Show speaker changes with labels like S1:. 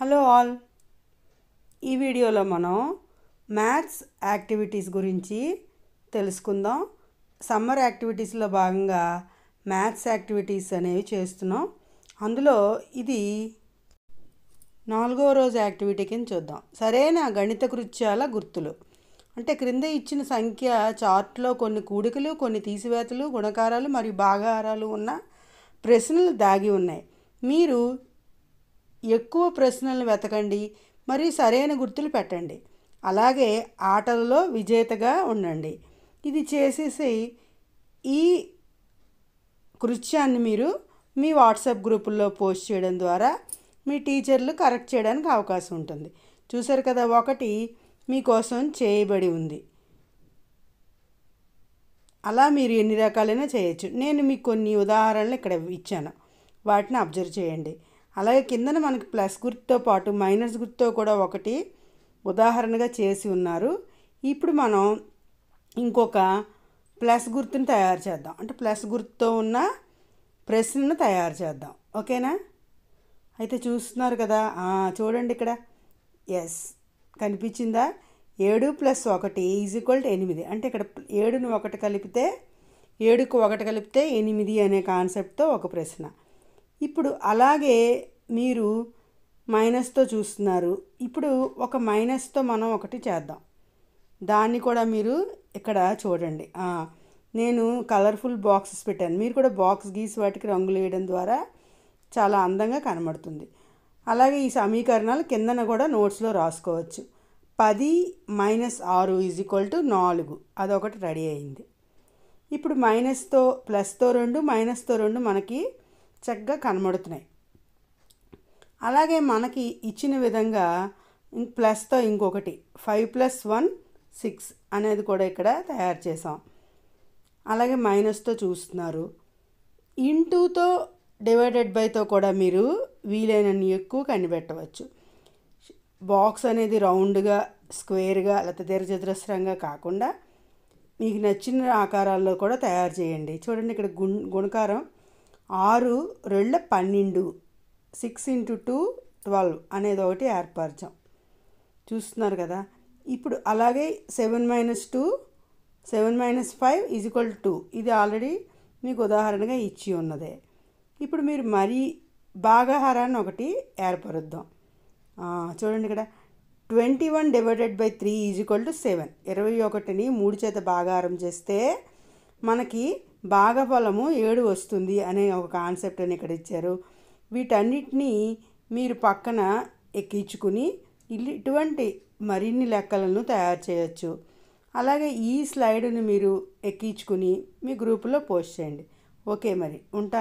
S1: Hello all, ఈ వీడియోలో మనం మ్యాథ్స్ యాక్టివిటీస్ గురించి తెలుసుకుందాం. సమ్మర్ యాక్టివిటీస్లో భాగంగా మ్యాథ్స్ యాక్టివిటీస్ అనేవి చేస్తున్నాం. అందులో ఇది 4వ రోజు యాక్టివిటీ కింద చూద్దాం. సరైన గణిత కృత్యాల గుర్తులు. అంటే క్రింద ఇచ్చిన సంఖ్య చార్ట్లో కొన్ని కూడికలు, కొన్ని తీసివేతలు, గుణకారాలు మరియు భాగాహారాలు ఉన్న ప్రశ్నలు దాగి ఉన్నాయి. మీరు ఎక్కువ ప్రశ్నలను వెతకండి మరియు సరైన గుర్తులు పెట్టండి. అలాగే ఆటలలో విజేతగా ఉండండి. ఇది చేసేసి ఈ కృత్యాన్ని మీరు మీ వాట్సాప్ గ్రూపుల్లో పోస్ట్ చేయడం ద్వారా మీ టీచర్లు కరెక్ట్ చేయడానికి అవకాశం ఉంటుంది. చూసారు కదా, ఒకటి మీకోసం చేయబడి ఉంది. అలా మీరు ఎన్ని రకాలైనా చేయొచ్చు. నేను మీకు కొన్ని ఉదాహరణలు ఇక్కడ ఇచ్చాను, వాటిని అబ్జర్వ్ చేయండి. అలాగే కిందన మనకి ప్లస్ గుర్తుతో పాటు మైనస్ గుర్తుతో కూడా ఒకటి ఉదాహరణగా చేసి ఉన్నారు. ఇప్పుడు మనం ఇంకొక ప్లస్ గుర్తుని తయారు చేద్దాం. అంటే ప్లస్ గుర్తుతో ఉన్న ప్రశ్నను తయారు చేద్దాం. ఓకేనా? అయితే చూస్తున్నారు కదా, చూడండి ఇక్కడ. ఎస్, కనిపించిందా? 7 + 1 = 8. అంటే ఇక్కడ 7ని 1 కలిపితే 7కు 1 కలిపితే 8 అనే కాన్సెప్ట్తో ఒక ప్రశ్న. ఇప్పుడు అలాగే మీరు మైనస్తో చూస్తున్నారు. ఇప్పుడు ఒక మైనస్తో మనం ఒకటి చేద్దాం. దాన్ని కూడా మీరు ఇక్కడ చూడండి. నేను కలర్ఫుల్ బాక్సెస్ పెట్టాను. మీరు కూడా బాక్స్ గీసి వాటికి రంగులు వేయడం ద్వారా చాలా అందంగా కనబడుతుంది. అలాగే ఈ సమీకరణాలు కిందన కూడా నోట్స్లో రాసుకోవచ్చు. 10 - 6 = 4. అదొకటి రెడీ అయింది. ఇప్పుడు మైనస్తో, ప్లస్తో 2, మైనస్తో 2 మనకి చక్కగా కనబడుతున్నాయి. అలాగే మనకి ఇచ్చిన విధంగా ప్లస్తో ఇంకొకటి 5 + 1 = 6 అనేది కూడా ఇక్కడ తయారు చేసాం. అలాగే మైనస్తో చూస్తున్నారు. ఇంటూతో డివైడెడ్ బైతో కూడా మీరు వీలైనన్ని ఎక్కువ కనిపెట్టవచ్చు. బాక్స్ అనేది రౌండ్గా, స్క్వేర్గా లేకపోతే దీర్ఘచతురస్రంగా కాకుండా మీకు నచ్చిన ఆకారాల్లో కూడా తయారు చేయండి. చూడండి, ఇక్కడ గుణకారం 6 × 2 = 12, 6 × 2 = 12 అనేది ఒకటి ఏర్పరచాం. చూస్తున్నారు కదా. ఇప్పుడు అలాగే 7 - 2, 7 - 5 = 2. ఇది ఆల్రెడీ మీకు ఉదాహరణగా ఇచ్చి ఉన్నదే. ఇప్పుడు మీరు మరీ భాగాహారాన్ని ఒకటి ఏర్పరుద్దాం. చూడండి ఇక్కడ 21 / 3 = 7. 21ని 3 చేత భాగాహారం చేస్తే మనకి భాగఫలము 7 వస్తుంది అనే ఒక కాన్సెప్ట్ అని ఇక్కడ ఇచ్చారు. వీటన్నిటినీ మీరు పక్కన ఎక్కించుకుని ఇటువంటి మరిన్ని లెక్కలను తయారు చేయొచ్చు. అలాగే ఈ స్లైడ్ని మీరు ఎక్కించుకుని మీ గ్రూపులో పోస్ట్ చేయండి. ఓకే, మరి ఉంటాను.